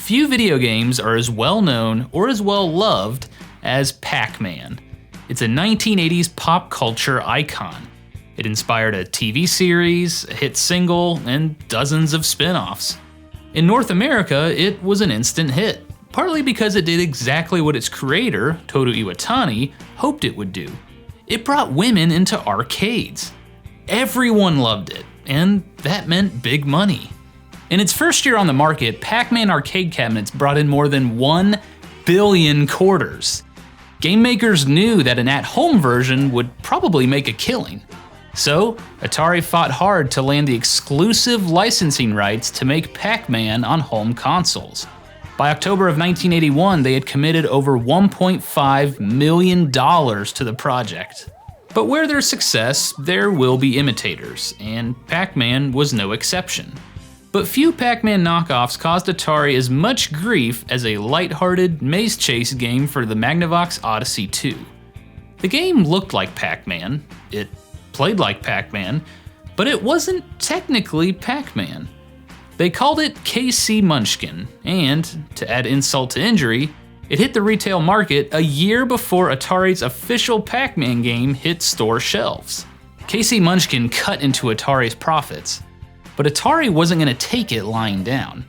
few video games are as well known or as well loved as Pac-Man. It's a 1980s pop culture icon. It inspired a TV series, a hit single, and dozens of spin-offs. In North America, it was an instant hit, partly because it did exactly what its creator, Toru Iwatani, hoped it would do. It brought women into arcades. Everyone loved it, and that meant big money. In its first year on the market, Pac-Man arcade cabinets brought in more than 1 billion quarters. Game makers knew that an at-home version would probably make a killing. So, Atari fought hard to land the exclusive licensing rights to make Pac-Man on home consoles. By October of 1981, they had committed over $1.5 million to the project. But where there's success, there will be imitators, and Pac-Man was no exception. But few Pac-Man knockoffs caused Atari as much grief as a lighthearted maze chase game for the Magnavox Odyssey 2. The game looked like Pac-Man, it played like Pac-Man, but it wasn't technically Pac-Man. They called it KC Munchkin, and, to add insult to injury, it hit the retail market a year before Atari's official Pac-Man game hit store shelves. KC Munchkin cut into Atari's profits, but Atari wasn't going to take it lying down.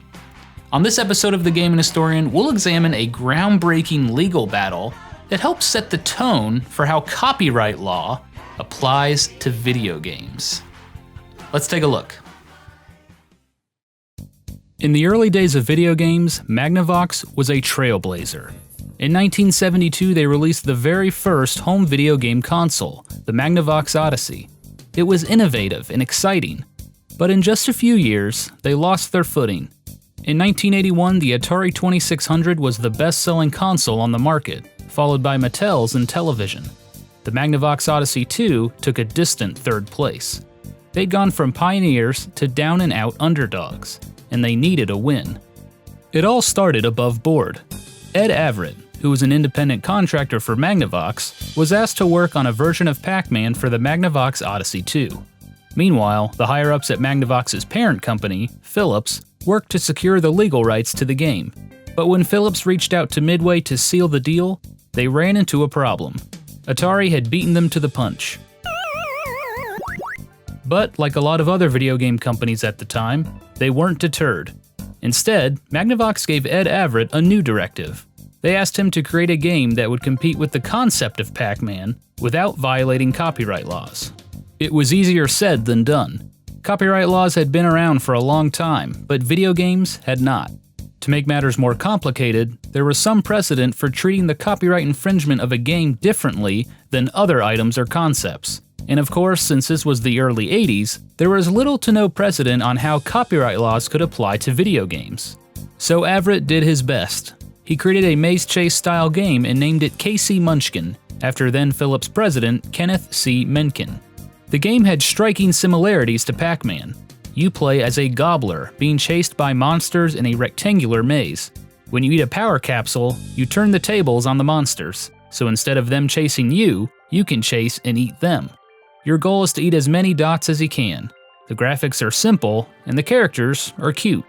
On this episode of The Gaming Historian, we'll examine a groundbreaking legal battle that helps set the tone for how copyright law applies to video games. Let's take a look. In the early days of video games, Magnavox was a trailblazer. In 1972, they released the very first home video game console, the Magnavox Odyssey. It was innovative and exciting, but in just a few years, they lost their footing. In 1981, the Atari 2600 was the best-selling console on the market, followed by Mattel's Intellivision. The Magnavox Odyssey 2 took a distant third place. They'd gone from pioneers to down-and-out underdogs, and they needed a win. It all started above board. Ed Averitt, who was an independent contractor for Magnavox, was asked to work on a version of Pac-Man for the Magnavox Odyssey 2. Meanwhile, the higher-ups at Magnavox's parent company, Philips, worked to secure the legal rights to the game. But when Philips reached out to Midway to seal the deal, they ran into a problem. Atari had beaten them to the punch. But, like a lot of other video game companies at the time, they weren't deterred. Instead, Magnavox gave Ed Averitt a new directive. They asked him to create a game that would compete with the concept of Pac-Man without violating copyright laws. It was easier said than done. Copyright laws had been around for a long time, but video games had not. To make matters more complicated, there was some precedent for treating the copyright infringement of a game differently than other items or concepts. And of course, since this was the early 80s, there was little to no precedent on how copyright laws could apply to video games. So Averitt did his best. He created a maze chase style game and named it KC Munchkin, after then Philips president Kenneth C. Mencken. The game had striking similarities to Pac-Man. You play as a gobbler being chased by monsters in a rectangular maze. When you eat a power capsule, you turn the tables on the monsters, so instead of them chasing you, you can chase and eat them. Your goal is to eat as many dots as you can. The graphics are simple, and the characters are cute.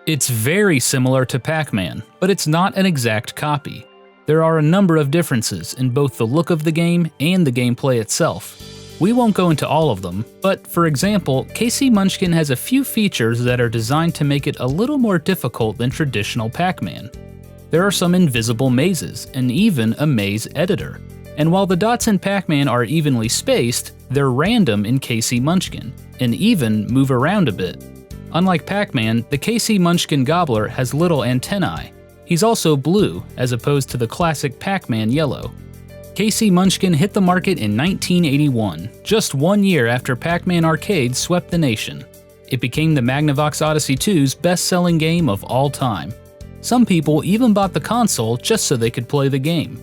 It's very similar to Pac-Man, but it's not an exact copy. There are a number of differences in both the look of the game and the gameplay itself. We won't go into all of them, but for example, KC Munchkin has a few features that are designed to make it a little more difficult than traditional Pac-Man. There are some invisible mazes, and even a maze editor. And while the dots in Pac-Man are evenly spaced, they're random in KC Munchkin, and even move around a bit. Unlike Pac-Man, the KC Munchkin Gobbler has little antennae. He's also blue, as opposed to the classic Pac-Man yellow. KC Munchkin hit the market in 1981, just 1 year after Pac-Man Arcade swept the nation. It became the Magnavox Odyssey 2's best-selling game of all time. Some people even bought the console just so they could play the game.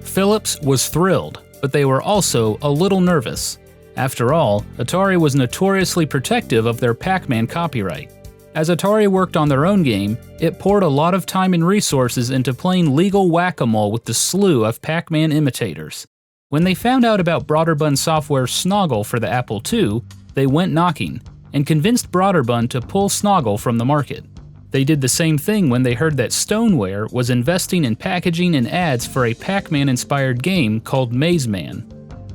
Philips was thrilled, but they were also a little nervous. After all, Atari was notoriously protective of their Pac-Man copyright. As Atari worked on their own game, it poured a lot of time and resources into playing legal whack-a-mole with the slew of Pac-Man imitators. When they found out about Broderbund Software's Snoggle for the Apple II, they went knocking, and convinced Broderbund to pull Snoggle from the market. They did the same thing when they heard that Stoneware was investing in packaging and ads for a Pac-Man-inspired game called Maze Man.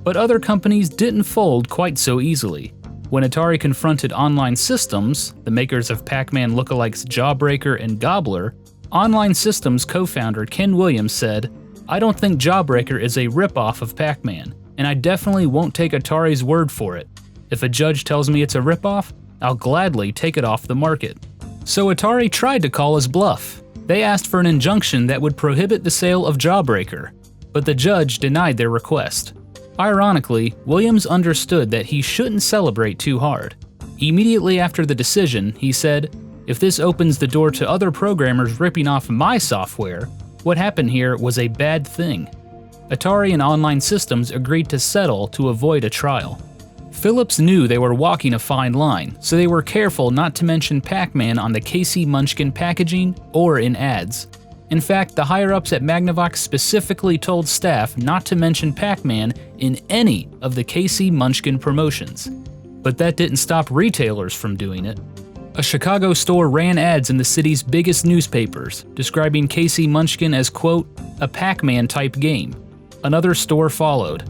But other companies didn't fold quite so easily. When Atari confronted Online Systems, the makers of Pac-Man lookalikes Jawbreaker and Gobbler, Online Systems co-founder Ken Williams said, "I don't think Jawbreaker is a ripoff of Pac-Man, and I definitely won't take Atari's word for it. If a judge tells me it's a ripoff, I'll gladly take it off the market." So Atari tried to call his bluff. They asked for an injunction that would prohibit the sale of Jawbreaker, but the judge denied their request. Ironically, Williams understood that he shouldn't celebrate too hard. Immediately after the decision, he said, "If this opens the door to other programmers ripping off my software, what happened here was a bad thing." Atari and Online Systems agreed to settle to avoid a trial. Philips knew they were walking a fine line, so they were careful not to mention Pac-Man on the KC Munchkin packaging or in ads. In fact, the higher-ups at Magnavox specifically told staff not to mention Pac-Man in any of the KC Munchkin promotions. But that didn't stop retailers from doing it. A Chicago store ran ads in the city's biggest newspapers, describing KC Munchkin as, quote, "a Pac-Man type game." Another store followed.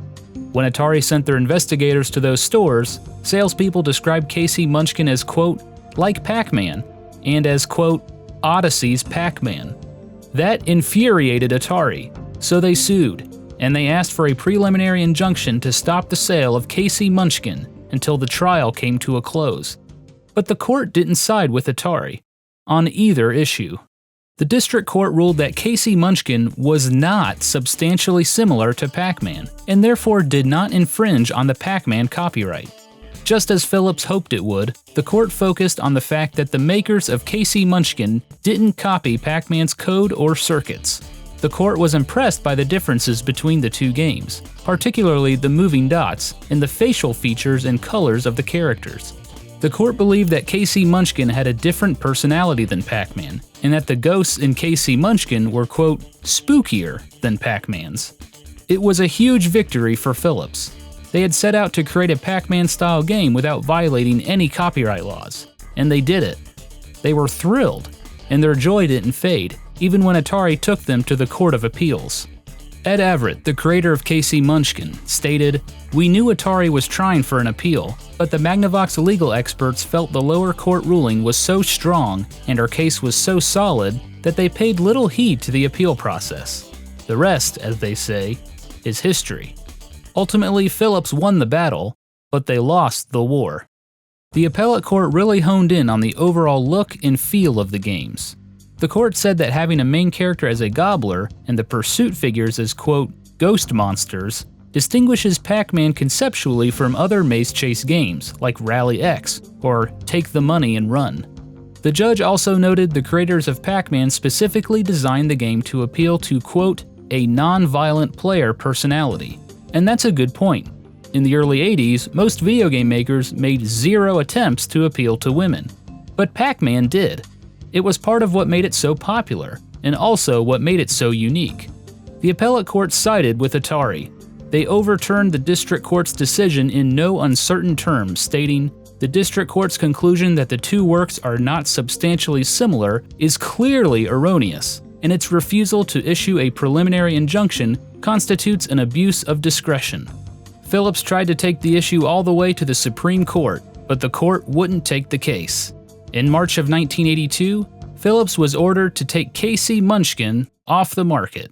When Atari sent their investigators to those stores, salespeople described KC Munchkin as, quote, "like Pac-Man," and as, quote, "Odyssey's Pac-Man." That infuriated Atari, so they sued, and they asked for a preliminary injunction to stop the sale of KC Munchkin until the trial came to a close. But the court didn't side with Atari on either issue. The district court ruled that KC Munchkin was not substantially similar to Pac-Man, and therefore did not infringe on the Pac-Man copyright. Just as Philips hoped it would, the court focused on the fact that the makers of KC Munchkin didn't copy Pac-Man's code or circuits. The court was impressed by the differences between the two games, particularly the moving dots and the facial features and colors of the characters. The court believed that KC Munchkin had a different personality than Pac-Man, and that the ghosts in KC Munchkin were, quote, "spookier" than Pac-Man's. It was a huge victory for Philips. They had set out to create a Pac-Man-style game without violating any copyright laws, and they did it. They were thrilled, and their joy didn't fade, even when Atari took them to the Court of Appeals. Ed Everett, the creator of KC Munchkin, stated, "We knew Atari was trying for an appeal, but the Magnavox legal experts felt the lower court ruling was so strong and our case was so solid that they paid little heed to the appeal process. The rest, as they say, is history." Ultimately, Philips won the battle, but they lost the war. The appellate court really honed in on the overall look and feel of the games. The court said that having a main character as a gobbler and the pursuit figures as, quote, "ghost monsters," distinguishes Pac-Man conceptually from other maze chase games like Rally X or Take the Money and Run. The judge also noted the creators of Pac-Man specifically designed the game to appeal to, quote, "a non-violent player personality." And that's a good point. In the early 80s, most video game makers made zero attempts to appeal to women. But Pac-Man did. It was part of what made it so popular, and also what made it so unique. The appellate court sided with Atari. They overturned the district court's decision in no uncertain terms, stating, "The district court's conclusion that the two works are not substantially similar is clearly erroneous, and its refusal to issue a preliminary injunction constitutes an abuse of discretion." Philips tried to take the issue all the way to the Supreme Court, but the court wouldn't take the case. In March of 1982, Philips was ordered to take KC Munchkin off the market.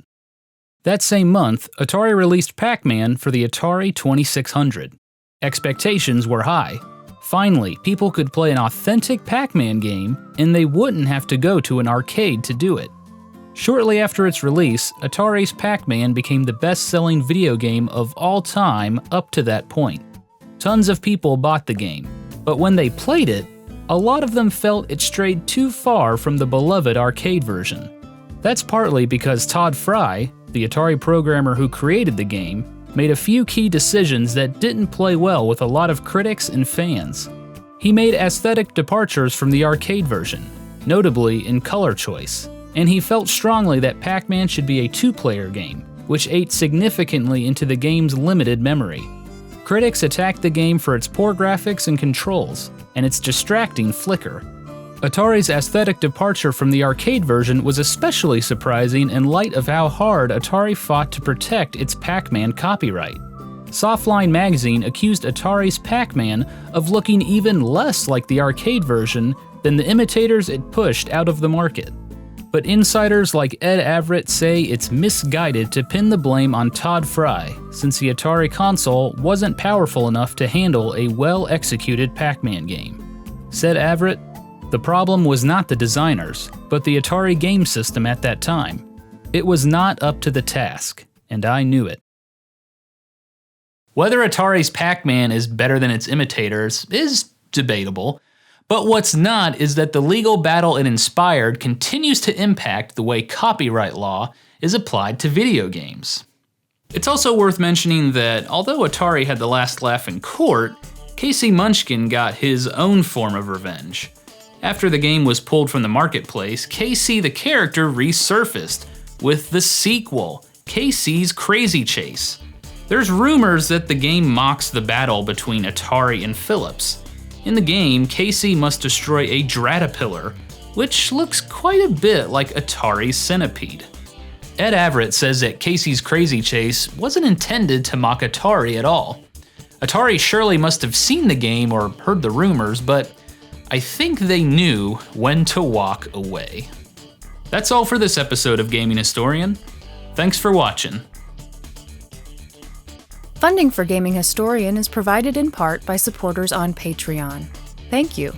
That same month, Atari released Pac-Man for the Atari 2600. Expectations were high. Finally, people could play an authentic Pac-Man game, and they wouldn't have to go to an arcade to do it. Shortly after its release, Atari's Pac-Man became the best-selling video game of all time up to that point. Tons of people bought the game, but when they played it, a lot of them felt it strayed too far from the beloved arcade version. That's partly because Todd Fry, the Atari programmer who created the game, made a few key decisions that didn't play well with a lot of critics and fans. He made aesthetic departures from the arcade version, notably in color choice, and he felt strongly that Pac-Man should be a two-player game, which ate significantly into the game's limited memory. Critics attacked the game for its poor graphics and controls, and its distracting flicker. Atari's aesthetic departure from the arcade version was especially surprising in light of how hard Atari fought to protect its Pac-Man copyright. Softline magazine accused Atari's Pac-Man of looking even less like the arcade version than the imitators it pushed out of the market. But insiders like Ed Averitt say it's misguided to pin the blame on Todd Fry, since the Atari console wasn't powerful enough to handle a well-executed Pac-Man game. Said Averitt, "The problem was not the designers, but the Atari game system at that time. It was not up to the task, and I knew it." Whether Atari's Pac-Man is better than its imitators is debatable, but what's not is that the legal battle it inspired continues to impact the way copyright law is applied to video games. It's also worth mentioning that although Atari had the last laugh in court, Casey Munchkin got his own form of revenge. After the game was pulled from the marketplace, Casey the character resurfaced with the sequel, Casey's Crazy Chase. There's rumors that the game mocks the battle between Atari and Philips. In the game, Casey must destroy a Dratapillar, which looks quite a bit like Atari's Centipede. Ed Averitt says that Casey's Crazy Chase wasn't intended to mock Atari at all. Atari surely must have seen the game or heard the rumors, but I think they knew when to walk away. That's all for this episode of Gaming Historian. Thanks for watching. Funding for Gaming Historian is provided in part by supporters on Patreon. Thank you.